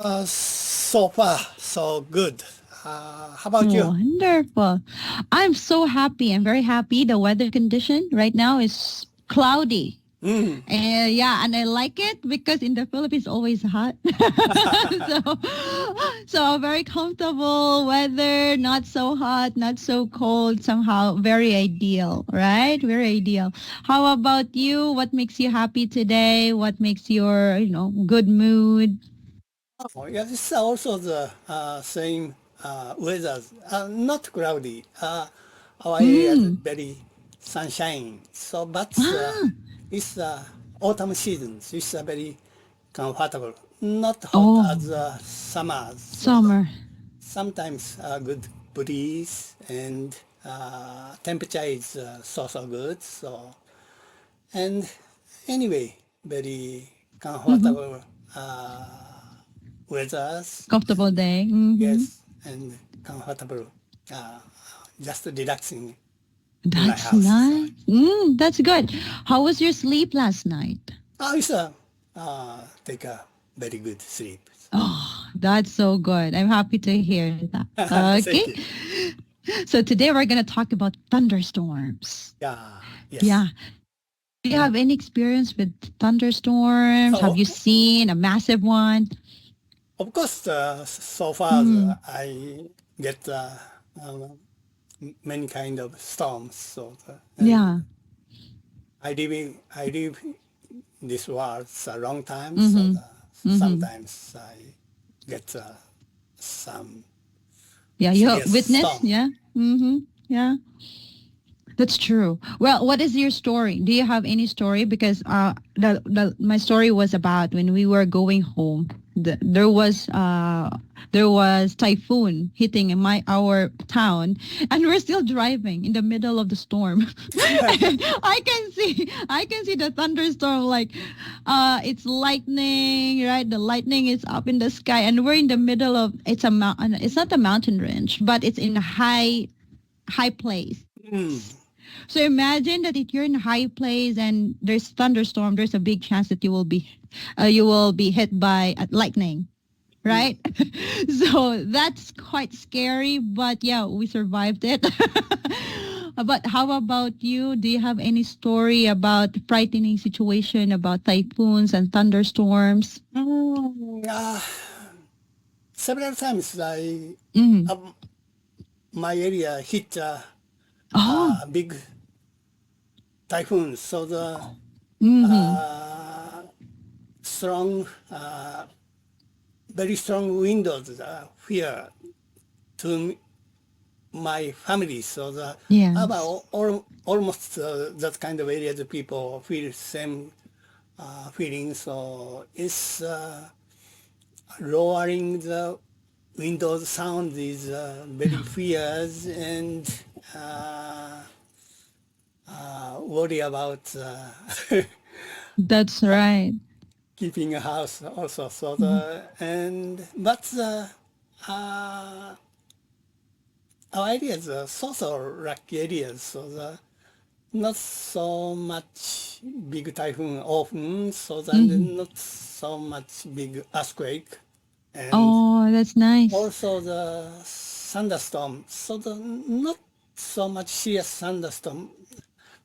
So far, so good. How about you? Wonderful. I'm so happy. I'm very happy. The weather condition right now is cloudy. Mm. And yeah, and I like it because in the Philippines always hot. so so very comfortable weather, not so hot, not so cold, somehow very ideal, right? Very ideal. How about you? What makes you happy today? What makes your, good mood? Oh, yeah, this is also the same weather. Not cloudy. Our area is Mm. very sunshine. So, but Ah, it's autumn season. So it's very comfortable. Not hot oh, as summer. So summer. sometimes good breeze and temperature is so good. So and anyway, very Mm-hmm. comfortable weathers. Comfortable day. Mm-hmm. Yes, and comfortable. Uh, just relaxing in my That's house. So, nice. That's good. How was your sleep last night? I used to take a very good sleep. Oh, that's so good. I'm happy to hear that. Thank Okay. you. So today we're going to talk about thunderstorms. Yeah, yes. Yeah. Do you have any experience with thunderstorms? Have Oh, you seen a massive one? of course, so far Mm. I get um, many kind of storms. So and Yeah. I live this world a long time. So Mm-hmm. Mm-hmm. sometimes I get some Yeah, you have serious witness. storm. Yeah. Mm-hmm. Yeah. That's true. Well, what is your story? Do you have any story? Because my story was about when we were going home. There was typhoon hitting in our town, and we're still driving in the middle of the storm. I can see the thunderstorm, like it's lightning, right? The lightning is up in the sky, and we're in the middle of it's a mountain. It's not a mountain range, but it's in a high place. Mm. So imagine that if you're in a high place and there's thunderstorm, there's a big chance that you will be hit by lightning, Mm. right? So that's quite scary, but yeah, we survived it. But how about you? Do you have any story about frightening situation about typhoons and thunderstorms? Mm, several times Mm. um, my area hit Oh. big typhoon. So the Mm-hmm. uh, strong, very strong windows here to my family. So the Yes. about almost that kind of area, the people feel same feeling. So it's lowering the windows sound is very fierce and uh, worry about That's right. keeping a house also. So Mhm. but uh, our areas are so lucky areas. So not so much big typhoon often. So Mhm. not so much big earthquake and Oh, that's nice. also the thunderstorm. So not so much serious thunderstorm.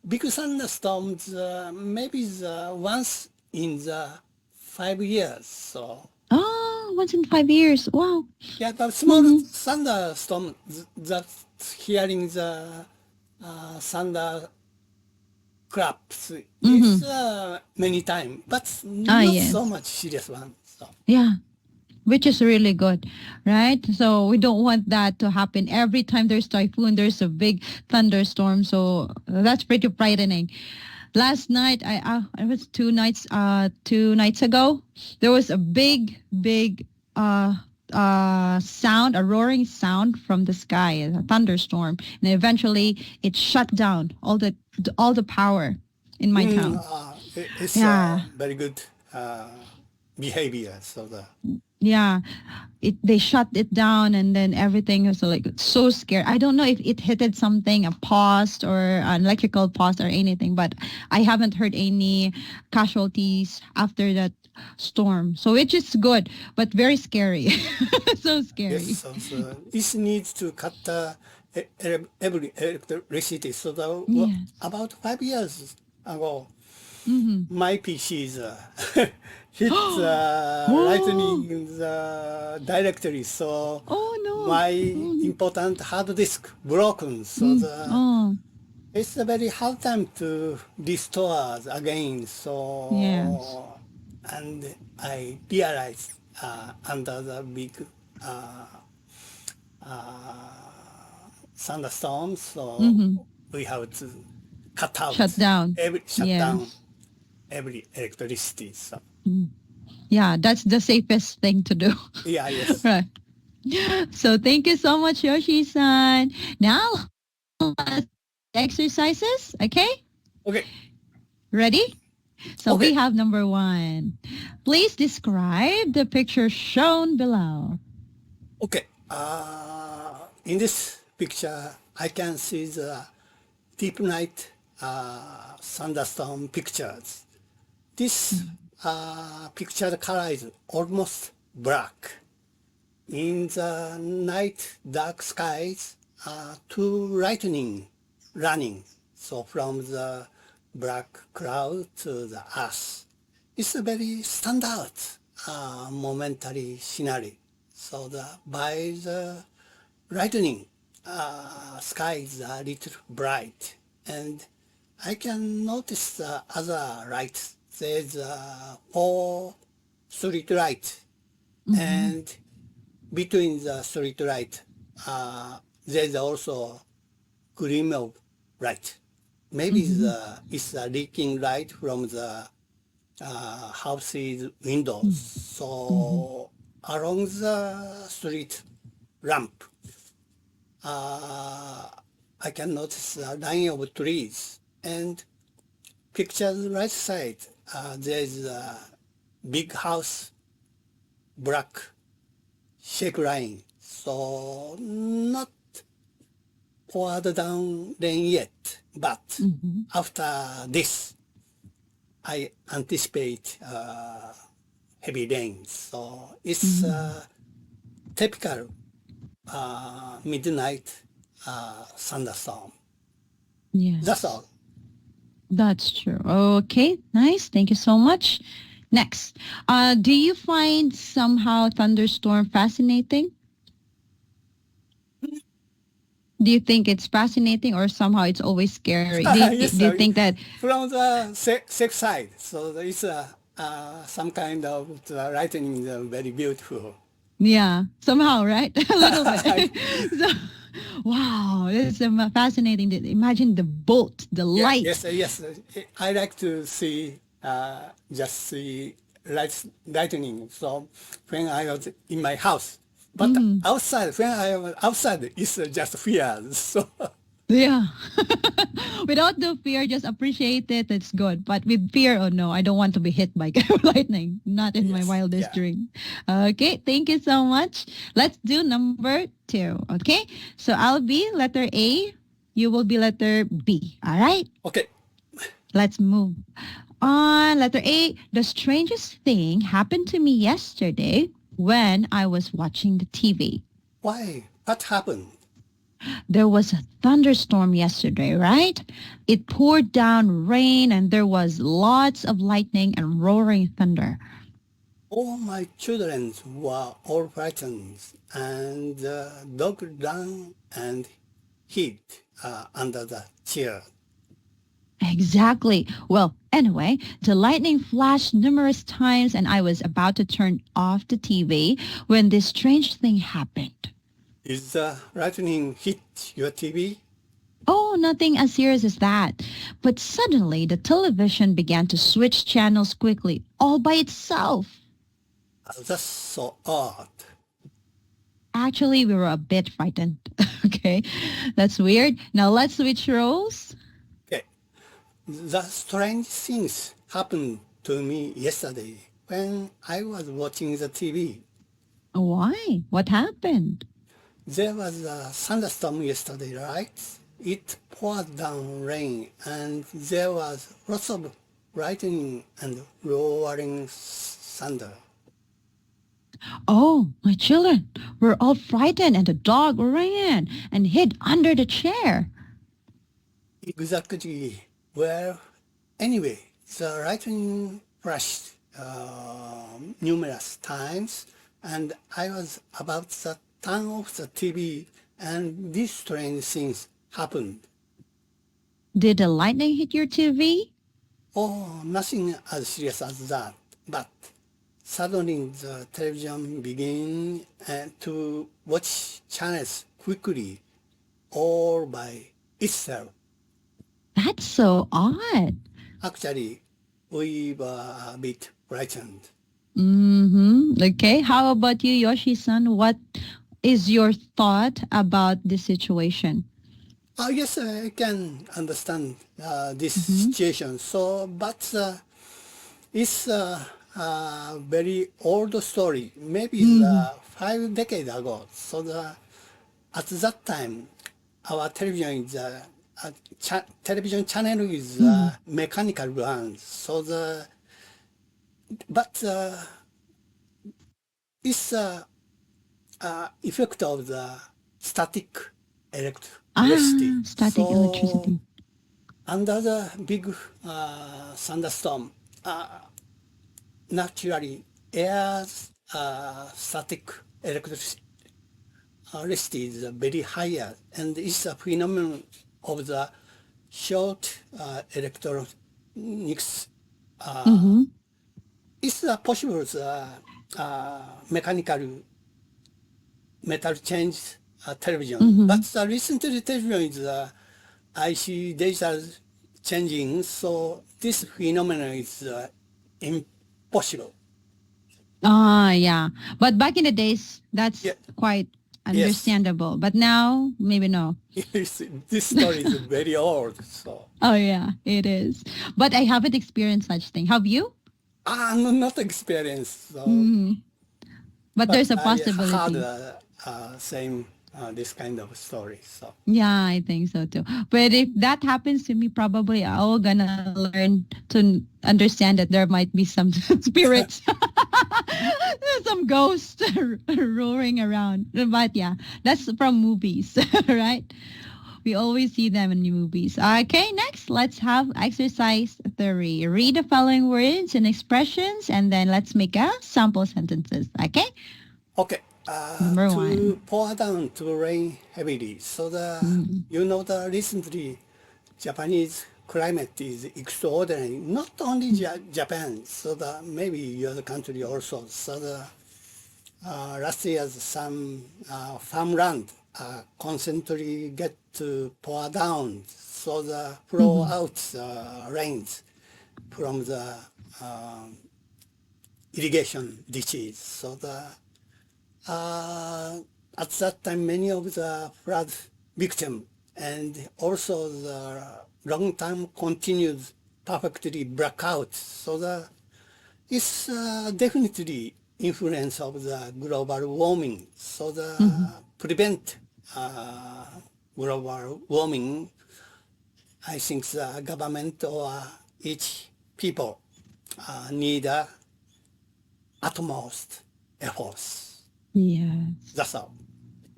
Big thunderstorms maybe once in the 5 years. So Oh, once in 5 years. Wow. yeah, but small Mm-hmm. thunderstorm that hearing the thunder claps is Mm-hmm. many times, but Ah, not so yes. much serious one. So Yeah, which is really good, right? So we don't want that to happen every time there's typhoon, there's a big thunderstorm. So that's pretty frightening. Last night, it was 2 nights ago. There was a big uh sound, a roaring sound from the sky, a thunderstorm, and eventually it shut down all the power in my town. it's Yeah, very good behavior. So yeah. They shut it down, and then everything was like so scared. I don't know if it hit something, a post or an electrical post or anything, but I haven't heard any casualties after that storm. So which is good, but very scary. So scary. Yes, so it needs to cut every electricity. So Yes. about 5 years ago, Mm-hmm. my PCs hit lightning directly. So Oh no. my important hard disk broken. So Oh, it's a very hard time to restore again. yes. So and I realized under the big thunderstorm, so Mm-hmm. we have to cut out Shut down. shut Yes. down every electricity. So Yeah, that's the safest thing to do. yeah, yes. Right. So thank you so much, Yoshi-san. Now, exercises, okay? Okay. Ready? So we Okay. have number 1. Please describe the picture shown below. Okay. In this picture, I can see the deep night thunderstorm pictures. This picture color is almost black. In the night, dark skies, two lightning running. So from the black cloud to the earth. It's a very standard momentary scenario. So by the lightning, skies are a little bright, and I can notice the other lights. There's 4 street lights, and between the street light, there's also gleam of light. Maybe it's a leaking light from the house's windows. So along the street lamp, I can notice a line of trees, and picture's right side, there's a big house, black shape line. So not poured down rain yet, but after this, I anticipate heavy rain. So it's typical midnight thunderstorm. Yes. That's all. That's true. Okay, nice. Thank you so much. Next, do you find somehow thunderstorm fascinating? Do you think it's fascinating or somehow it's always scary? Yes, Do you think that, from the safe side. So it's some kind of the lightning is very beautiful. yeah, somehow, right? A little bit. So, wow, it's fascinating. Imagine the bolt, the Yeah, light. yes. I like to see just see lightning. So when I was in my house, but outside, when I was outside, it's just fear. So Yeah. Without the fear, just appreciate it. It's good. But with fear, oh no, I don't want to be hit by lightning. Not in my yes, wildest yeah. dream. Okay, thank you so much. Let's do number 2. Okay, so I'll be letter A. You will be letter B. All right, Okay. let's move on. Letter A. The strangest thing happened to me yesterday when I was watching the TV. Why? What happened? There was a thunderstorm yesterday, right? It poured down rain and there was lots of lightning and roaring thunder. All my children were all frightened, and the dog ran and hid under the chair. Exactly. Well, anyway, the lightning flashed numerous times and I was about to turn off the TV when this strange thing happened. Is the lightning hit your TV? Oh, nothing as serious as that. But suddenly the television began to switch channels quickly, all by itself. That's so odd. Actually, we were a bit frightened. Okay, that's weird. Now let's switch roles. Okay. The strange things happened to me yesterday when I was watching the TV. Why? What happened? There was a thunderstorm yesterday, right? It poured down rain and there was lots of lightning and roaring thunder. Oh, my children were all frightened and the dog ran and hid under the chair. Exactly. Well, anyway, the lightning flashed numerous times, and I was about to turn off the TV, and these strange things happened. Did the lightning hit your TV? Oh, nothing as serious as that, but suddenly the television began to watch channels quickly, all by itself. That's so odd. Actually, we were a bit frightened. Okay. How about you, Yoshi-san? What is your thought about this situation? Yes, I can understand this situation. So, but it's a very old story. Maybe it's 5 decades ago. So at that time, our television is television channel is mechanical one. So but it's effect of the static electricity. Static electricity. Under the big thunderstorm, naturally, air's static electricity is very higher, and it's a phenomenon of the short electronics. It's possible mechanical metal change television, but the recently television is IC digital changing, so this phenomenon is impossible. Yeah. But back in the days, that's quite understandable. Yes. But now, maybe no. This story is very old. So. Oh, yeah, it is. But I haven't experienced such thing. Have you? No, not experienced. So. But there's a possibility. I had same this kind of story. So. Yeah, I think so too. But if that happens to me, probably I'm gonna learn to understand that there might be some spirits, some ghosts roaring around. But yeah, that's from movies, right? We always see them in movies. Okay, next, let's have exercise 3. Read the following words and expressions, and then let's make a sample sentences. Okay? Okay. Number to 1. pour down to rain heavily. So the recently Japanese climate is extraordinary. Not only Japan, so maybe your country also. So last year some farmland constantly get to pour down, so the flow out rains from the irrigation ditches. So at that time, many of the flood victims and also the long-term continued perfectly blackout. So it's definitely influence of the global warming. So prevent global warming, I think the government or each people need utmost efforts. Yes. That's all.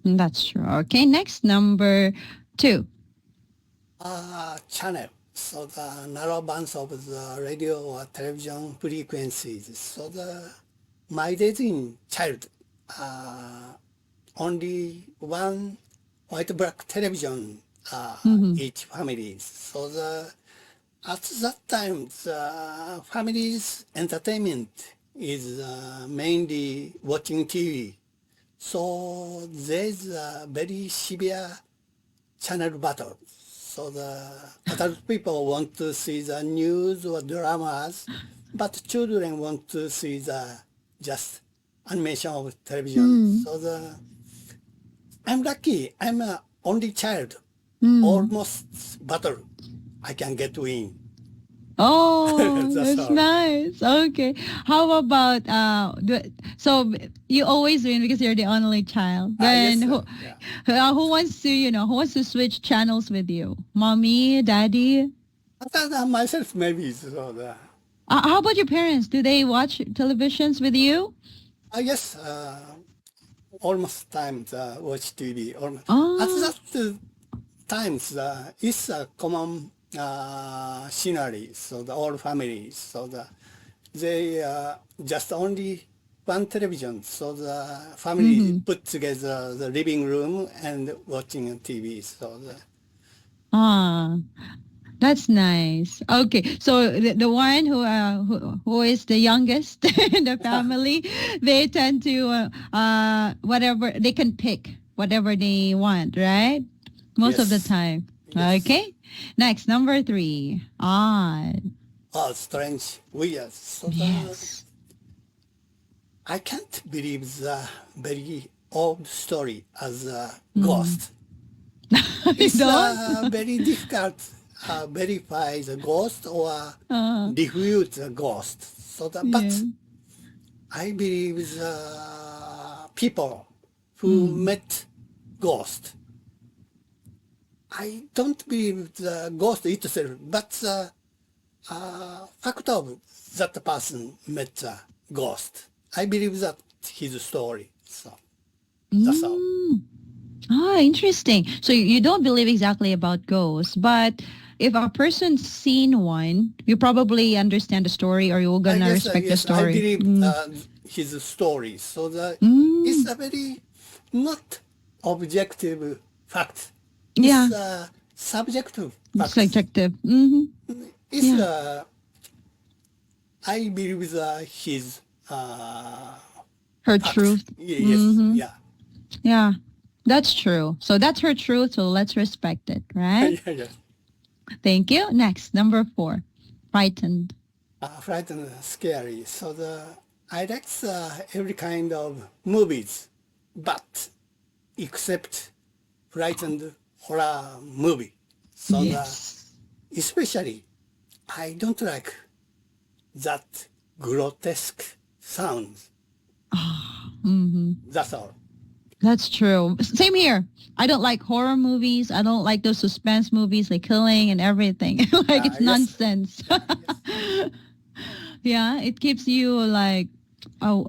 That's true. Okay, next, number 2. Channel. So the narrow bands of the radio or television frequencies. So my days in child, only one white-black television each family. So at that time, the family's entertainment is mainly watching TV. So there's a very severe channel battle. So the adult people want to see the news or dramas, but children want to see the just animation of television. So I'm lucky. I'm an only child. Almost battle. I can get win. Oh, that's nice. Okay. How about, so you always win because you're the only child. Then Yes, who wants to, who wants to switch channels with you? Mommy, daddy? Myself maybe. So How about your parents? Do they watch televisions with you? Yes, almost times watch TV. Almost. Oh, At that times, it's a common scenery. So the all families, so they just only one television. So the family mm-hmm. put together the living room and watching TV. So Ah, that's nice. Okay, so the one who is the youngest in the family, they tend to whatever they can pick whatever they want, right? Most of the yes, time. yes. Okay. Next, number 3. Odd. Oh, strange, weird. So Yes. I can't believe the very old story as a Mm. ghost. You It's don't? very difficult verify the ghost or Uh, refute the ghost. So yeah. but I believe the people who Mm. met ghost. I don't believe the ghost itself, but the fact of that person met the ghost. I believe that his story. So that's all. Mm. Ah, interesting. So you don't believe exactly about ghosts, but if a person's seen one, you probably understand the story or you're gonna Yes, respect the yes, I story. believe Mm. his story. So it's Mm. a very not objective fact. Yeah, It's a subjective it's fact. subjective. Mm-hmm. It's Yeah, I believe his her fact. truth. Yes, Mm-hmm. yeah, Yeah, that's true. So that's her truth, so let's respect it, right? yeah, yeah. Thank you. Next, number 4. Frightened. Frightened, scary. So I like every kind of movies, but except frightened horror movie. So Yes. especially I don't like that grotesque sounds. Mm-hmm. That's all. That's true. Same here. I don't like horror movies. I don't like those suspense movies like killing and everything. Like it's Yes, nonsense. yes, Yeah, it keeps you like, oh,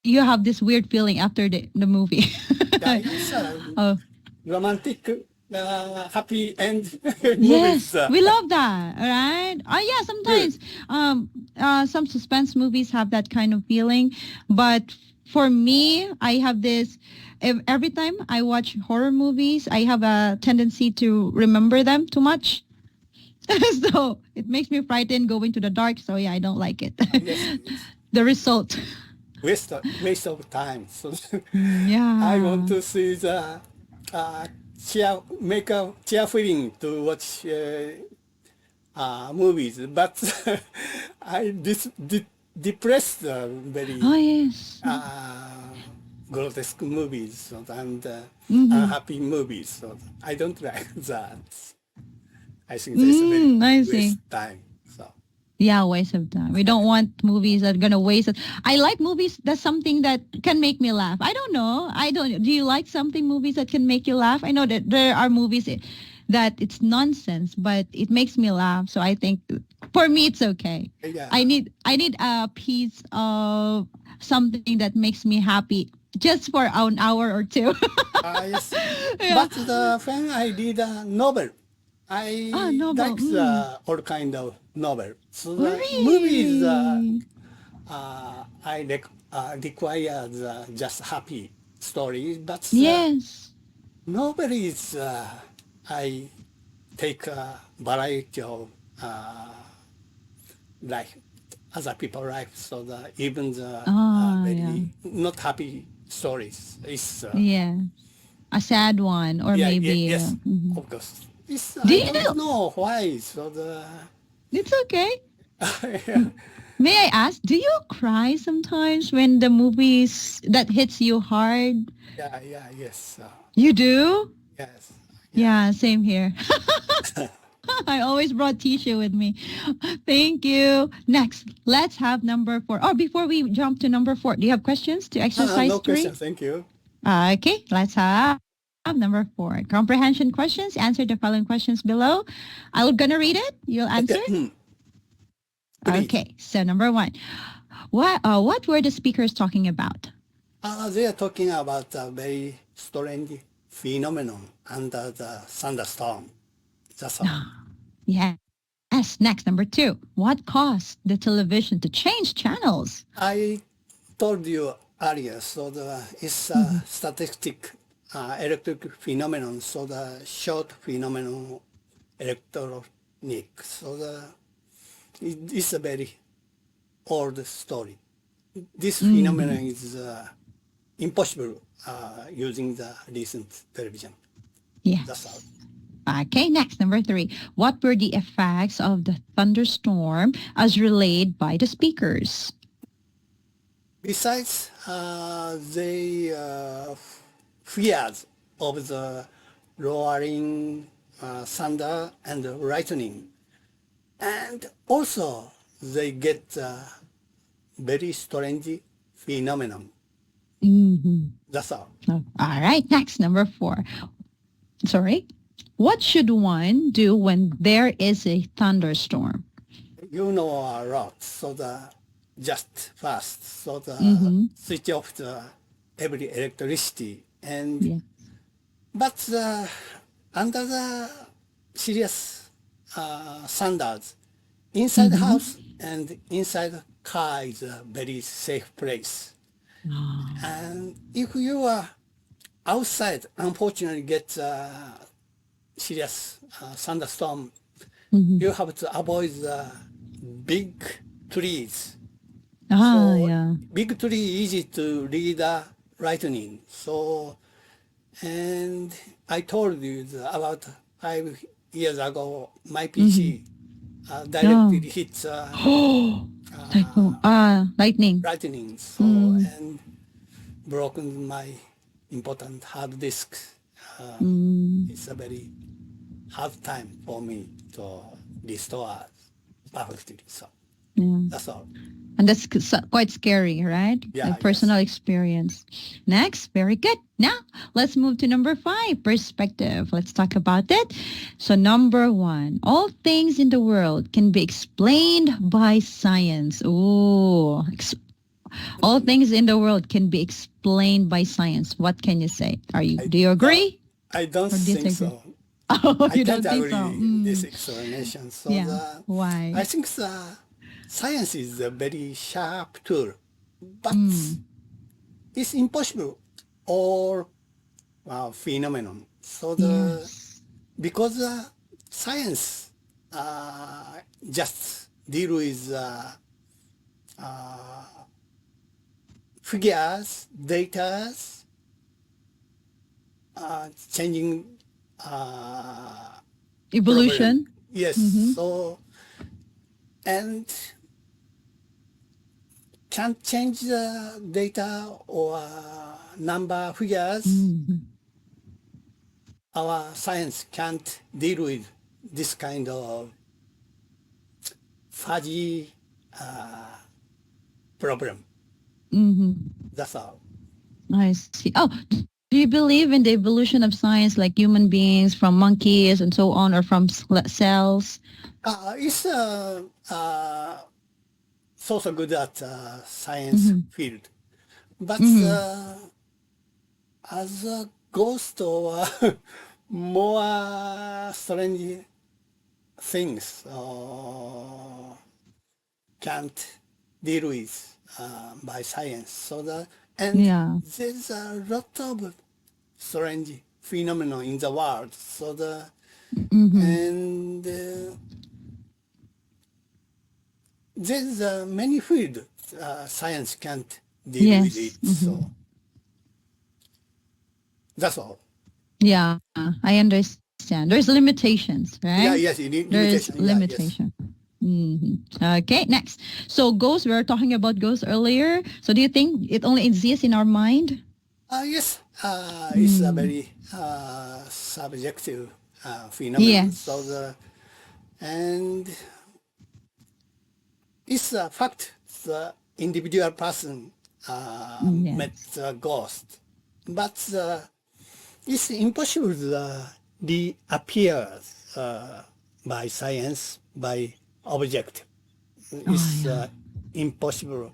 you have this weird feeling after the movie. yeah, yes. Oh, Romantic, happy end movies. yes, we love that, right? Oh, yeah, Good. sometimes some suspense movies have that kind of feeling, but for me, I have this. Every time I watch horror movies, I have a tendency to remember them too much. So it makes me frightened going to the dark. So yeah, I don't like it. Yes, yes. The result. Waste of time. So I want Yeah. to see the make a cheer feeling to watch movies, but I depressed very Oh yes. grotesque movies and Mm-hmm. unhappy movies. So I don't like that. I think that's a very I waste see. time. So Yeah, waste of time. We don't want movies that are gonna waste it. I like movies that's something that can make me laugh. I don't know. I don't. Do you like something movies that can make you laugh? I know that there are movies that it's nonsense, but it makes me laugh. So I think for me it's okay. yeah, I need a piece of something that makes me happy just for an hour or two. yes. Yeah. But when I read a novel, Ah, I novel. like Mm. the all kind of novel. So the movies Really? require the just happy story, but the Yes. novel is I take a variety of like other people life. So the even the Oh, yeah. very not happy stories is Yeah. A sad one or yeah, maybe yes, mhm. of course. It's Do I you don't know why. So the It's okay. yeah, May I ask, do you cry sometimes when the movies that hits you hard? yeah, yes, You do? yes, yeah. Yeah, same here. I always brought tissue with me. Thank you. Next, let's have number 4. Oh, before we jump to number 4, do you have questions to exercise No question. 3? Thank you. Okay, let's have number 4. Comprehension questions. Answer the following questions below. I'm gonna read it. You'll answer. Okay. Please. Okay, so number one, what were the speakers talking about? They are talking about a very strange phenomenon under the thunderstorm. That's all. Yes. Next, number two, what caused the television to change channels? I told you earlier, so it's a statistic electric phenomenon, so the short phenomenon electronic. So it's a very old story. This phenomenon is impossible using the recent television. Yes. That's all. Okay, next, number three. What were the effects of the thunderstorm as relayed by the speakers? Besides, they fears of the roaring thunder and lightning, and also they get very strange phenomenon. That's all. Oh, all right, next, number four. Sorry. What should one do when there is a thunderstorm? You know a lot, so just fast, so switch off the every electricity, and Yeah. but under the serious thunders, inside the house and inside the car is a very safe place. And if you are outside, unfortunately get serious thunderstorm, you have to avoid the big trees. Yeah. Big tree easy to read the lightning. So, and I told you about 5 years ago, my PC directly hit Lightning. lightning. So, and broken my important hard disk. It's a very hard time for me to restore perfectly. So that's all. And that's quite scary, right? Yeah, Like personal experience. Next, very good. Now, let's move to number five, perspective. Let's talk about it. So number one, all things in the world can be explained by science. Ooh, all things in the world can be explained by science. What can you say? Do you agree? I don't Or think disagree? so. Oh, you I don't can't think agree so? in this explanation. So Yeah. Why? I think science is a very sharp tool, but it's impossible or phenomenon. So because science just deal with figures, data, changing Evolution? problem. Yes. So and can't change the data or number figures. Our science can't deal with this kind of fuzzy problem. That's all. I see. Oh, do you believe in the evolution of science, like human beings from monkeys and so on, or from cells? It's so good at science field, but as a ghost or more strange things can't deal with by science. So there's a lot of strange phenomenon in the world. So and there's many fields science can't deal with it. So that's all. Yeah, I understand. There's limitations, right? Yeah, yes, There's limitation. limitation. Okay, next. So ghosts, we were talking about ghosts earlier. So do you think it only exists in our mind? Yes, it's a very subjective phenomenon. Yes. So and it's a fact the individual person met the ghost, but it's impossible to reappear by science, by object. It's impossible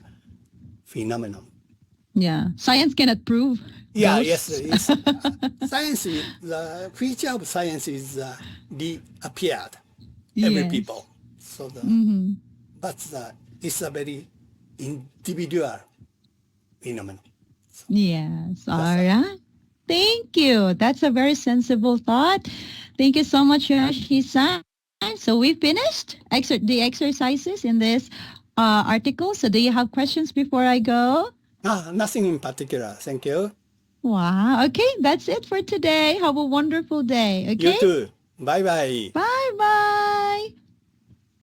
phenomenon. Yeah. Science cannot prove Yeah, those. yes. Science, the feature of science is reappeared every Yes. people. So but it's a very individual phenomenon. Yes. All right. Thank you. That's a very sensible thought. Thank you so much, Yoshi-san. So we finished the exercises in this article. So do you have questions before I go? Nothing in particular. Thank you. Wow. Okay, that's it for today. Have a wonderful day. Okay? You too. Bye-bye. Bye-bye.